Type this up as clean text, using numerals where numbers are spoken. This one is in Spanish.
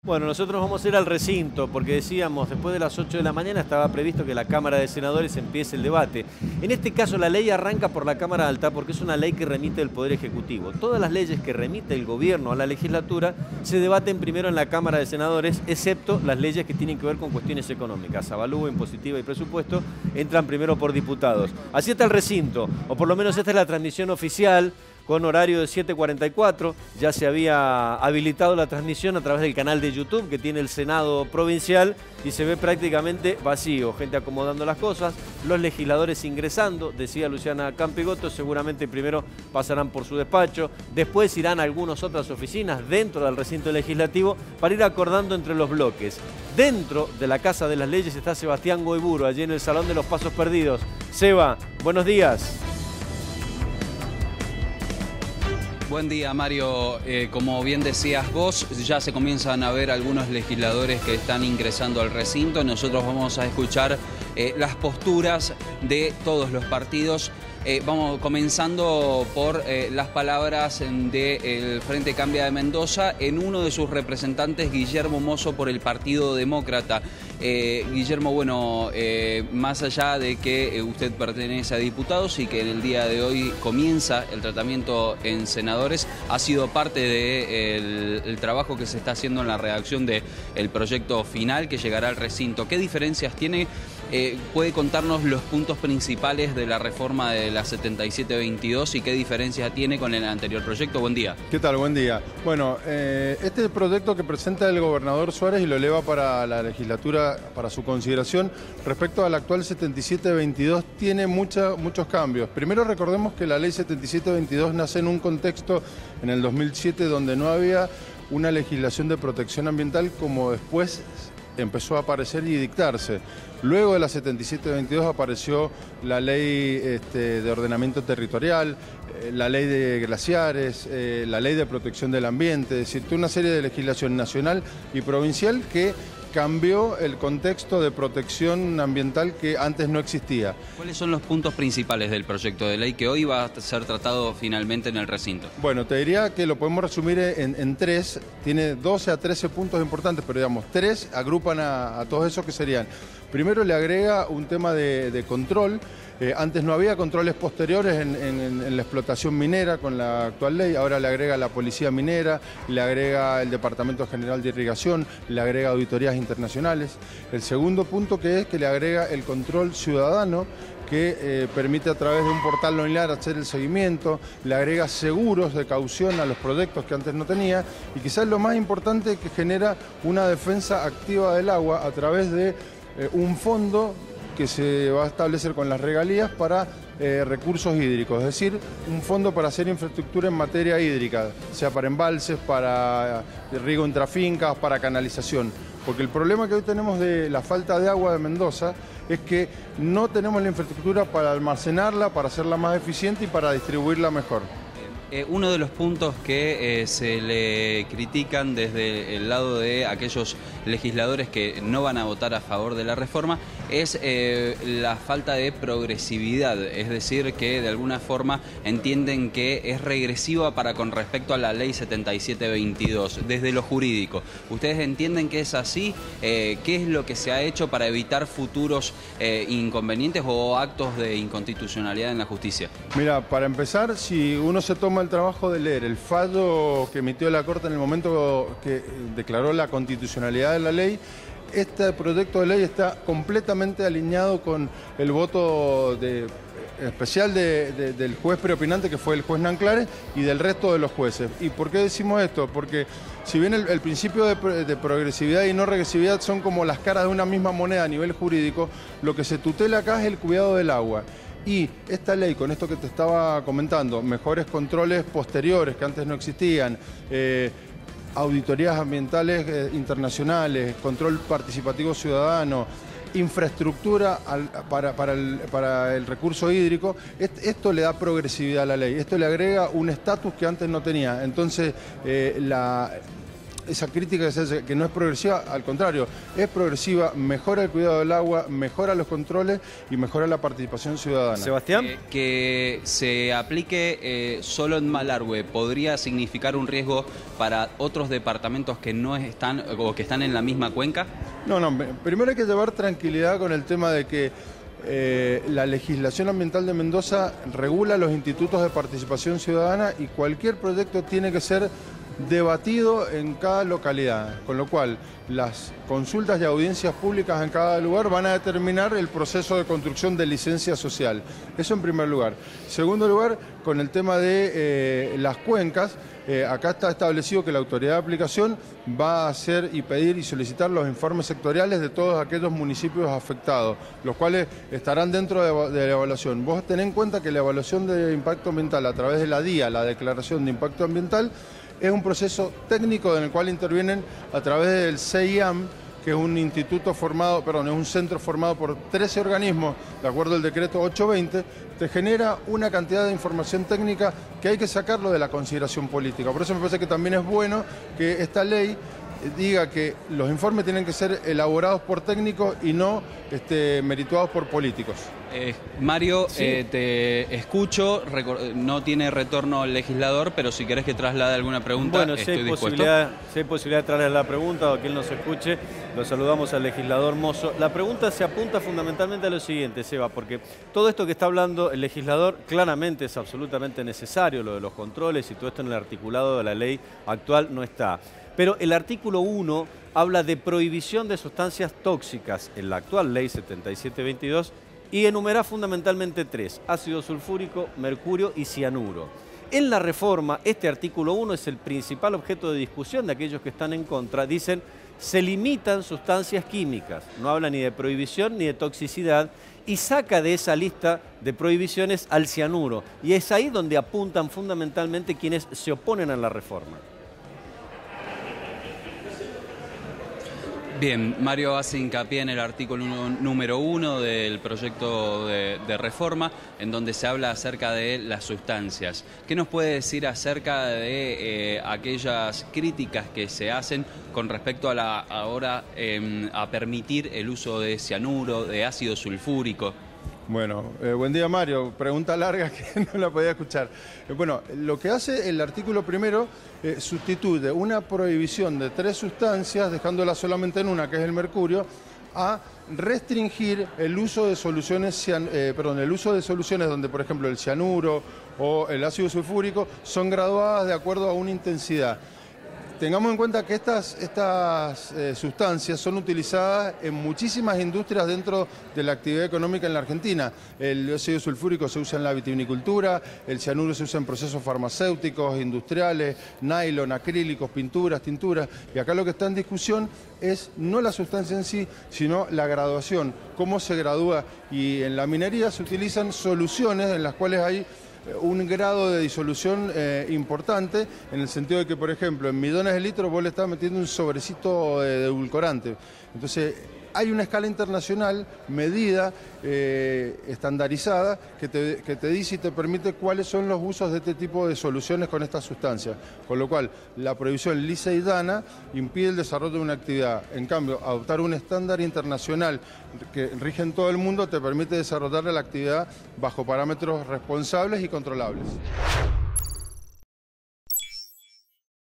Bueno, nosotros vamos a ir al recinto porque decíamos, después de las 8 de la mañana estaba previsto que la Cámara de Senadores empiece el debate. En este caso la ley arranca por la Cámara Alta porque es una ley que remite el Poder Ejecutivo. Todas las leyes que remite el gobierno a la legislatura se debaten primero en la Cámara de Senadores, excepto las leyes que tienen que ver con cuestiones económicas. Avalúo, impositiva y presupuesto entran primero por diputados. Así está el recinto, o por lo menos esta es la transmisión oficial, con horario de 7:44, ya se había habilitado la transmisión a través del canal de YouTube que tiene el Senado provincial y se ve prácticamente vacío, gente acomodando las cosas, los legisladores ingresando, decía Luciana Campigotto, seguramente primero pasarán por su despacho, después irán a algunas otras oficinas dentro del recinto legislativo para ir acordando entre los bloques. Dentro de la Casa de las Leyes está Sebastián Goiburu, allí en el Salón de los Pasos Perdidos. Seba, buenos días. Buen día, Mario. Como bien decías vos, ya se comienzan a ver algunos legisladores que están ingresando al recinto. Nosotros vamos a escuchar las posturas de todos los partidos. Vamos comenzando por las palabras del Frente Cambia de Mendoza en uno de sus representantes, Guillermo Mozo, por el Partido Demócrata. Guillermo, bueno, más allá de que usted pertenece a diputados y que en el día de hoy comienza el tratamiento en senadores, ha sido parte del trabajo que se está haciendo en la redacción del proyecto final que llegará al recinto. ¿Qué diferencias tiene? ¿Puede contarnos los puntos principales de la reforma de la 7722 y qué diferencia tiene con el anterior proyecto? Buen día. ¿Qué tal? Buen día. Bueno, este es el proyecto que presenta el gobernador Suárez y lo eleva para la legislatura, para su consideración. Respecto al actual 7722 tiene muchos cambios. Primero recordemos que la ley 7722 nace en un contexto en el 2007 donde no había una legislación de protección ambiental como después empezó a aparecer y dictarse. Luego de la 7722 apareció la ley de ordenamiento territorial, la ley de glaciares, la ley de protección del ambiente, es decir, toda una serie de legislación nacional y provincial que cambió el contexto de protección ambiental que antes no existía. ¿Cuáles son los puntos principales del proyecto de ley que hoy va a ser tratado finalmente en el recinto? Bueno, te diría que lo podemos resumir en tres, tiene 12 a 13 puntos importantes, pero digamos, tres agrupan a todos esos que serían. Primero le agrega un tema de control. Antes no había controles posteriores en la explotación minera con la actual ley, ahora le agrega la Policía Minera, le agrega el Departamento General de Irrigación, le agrega auditorías internacionales. El segundo punto que le agrega el control ciudadano, que permite a través de un portal online hacer el seguimiento, le agrega seguros de caución a los proyectos que antes no tenía y quizás lo más importante que genera una defensa activa del agua a través de un fondo que se va a establecer con las regalías para recursos hídricos, es decir, un fondo para hacer infraestructura en materia hídrica, sea para embalses, para riego intrafincas, para canalización. Porque el problema que hoy tenemos de la falta de agua de Mendoza es que no tenemos la infraestructura para almacenarla, para hacerla más eficiente y para distribuirla mejor. Uno de los puntos que se le critican desde el lado de aquellos legisladores que no van a votar a favor de la reforma es la falta de progresividad, es decir, que de alguna forma entienden que es regresiva para con respecto a la ley 7722, desde lo jurídico. ¿Ustedes entienden que es así? ¿Qué es lo que se ha hecho para evitar futuros inconvenientes o actos de inconstitucionalidad en la justicia? Mira, para empezar, si uno se toma el trabajo de leer el fallo que emitió la Corte en el momento que declaró la constitucionalidad de la ley, este proyecto de ley está completamente alineado con el voto especial del juez preopinante, que fue el juez Nanclares, y del resto de los jueces. ¿Y por qué decimos esto? Porque si bien el principio de progresividad y no regresividad son como las caras de una misma moneda a nivel jurídico, lo que se tutela acá es el cuidado del agua. Y esta ley, con esto que te estaba comentando, mejores controles posteriores que antes no existían, auditorías ambientales internacionales, control participativo ciudadano, infraestructura para el recurso hídrico, esto le da progresividad a la ley, esto le agrega un estatus que antes no tenía. Entonces, esa crítica que se hace, que no es progresiva, al contrario, es progresiva, mejora el cuidado del agua, mejora los controles y mejora la participación ciudadana. Sebastián. Que se aplique solo en Malargüe, ¿podría significar un riesgo para otros departamentos que no están o que están en la misma cuenca? No, primero hay que llevar tranquilidad con el tema de que la legislación ambiental de Mendoza regula los institutos de participación ciudadana y cualquier proyecto tiene que ser debatido en cada localidad, con lo cual las consultas y audiencias públicas en cada lugar van a determinar el proceso de construcción de licencia social. Eso en primer lugar. Segundo lugar, con el tema de las cuencas, acá está establecido que la autoridad de aplicación va a hacer y pedir y solicitar los informes sectoriales de todos aquellos municipios afectados, los cuales estarán dentro de la evaluación. Vos tenés en cuenta que la evaluación de impacto ambiental a través de la DIA, la Declaración de Impacto Ambiental, es un proceso técnico en el cual intervienen a través del CIAM, que es un instituto formado, es un centro formado por 13 organismos, de acuerdo al decreto 820, te genera una cantidad de información técnica que hay que sacarlo de la consideración política. Por eso me parece que también es bueno que esta ley diga que los informes tienen que ser elaborados por técnicos y no merituados por políticos. Mario, Sí. te escucho, no tiene retorno el legislador, pero si querés que traslade alguna pregunta, Bueno, si estoy hay dispuesto. posibilidad de traerle la pregunta o que él nos escuche, lo saludamos al legislador Mozo. La pregunta se apunta fundamentalmente a lo siguiente, Seba, porque todo esto que está hablando el legislador claramente es absolutamente necesario, lo de los controles y todo esto en el articulado de la ley actual no está. Pero el artículo 1 habla de prohibición de sustancias tóxicas en la actual ley 7722 y enumera fundamentalmente 3, ácido sulfúrico, mercurio y cianuro. En la reforma, este artículo 1 es el principal objeto de discusión de aquellos que están en contra. Dicen, se limitan sustancias químicas, no habla ni de prohibición ni de toxicidad, y saca de esa lista de prohibiciones al cianuro. Y es ahí donde apuntan fundamentalmente quienes se oponen a la reforma. Bien, Mario hace hincapié en el artículo número 1 del proyecto de reforma, en donde se habla acerca de las sustancias. ¿Qué nos puede decir acerca de aquellas críticas que se hacen con respecto a a permitir el uso de cianuro, de ácido sulfúrico? Bueno, buen día Mario, pregunta larga que no la podía escuchar. Bueno, lo que hace el artículo primero sustituye una prohibición de 3 sustancias, dejándola solamente en una, que es el mercurio, a restringir el uso de soluciones, el uso de soluciones donde, por ejemplo, el cianuro o el ácido sulfúrico son graduadas de acuerdo a una intensidad. Tengamos en cuenta que estas sustancias son utilizadas en muchísimas industrias dentro de la actividad económica en la Argentina. El ácido sulfúrico se usa en la vitivinicultura, el cianuro se usa en procesos farmacéuticos, industriales, nylon, acrílicos, pinturas, tinturas. Y acá lo que está en discusión es no la sustancia en sí, sino la graduación, cómo se gradúa. Y en la minería se utilizan soluciones en las cuales hay un grado de disolución importante, en el sentido de que, por ejemplo, en millones de litros vos le estás metiendo un sobrecito de edulcorante. Entonces, hay una escala internacional medida, estandarizada, que te dice y te permite cuáles son los usos de este tipo de soluciones con estas sustancias. Con lo cual, la prohibición lisa y llana impide el desarrollo de una actividad. En cambio, adoptar un estándar internacional que rige en todo el mundo te permite desarrollar la actividad bajo parámetros responsables y controlables.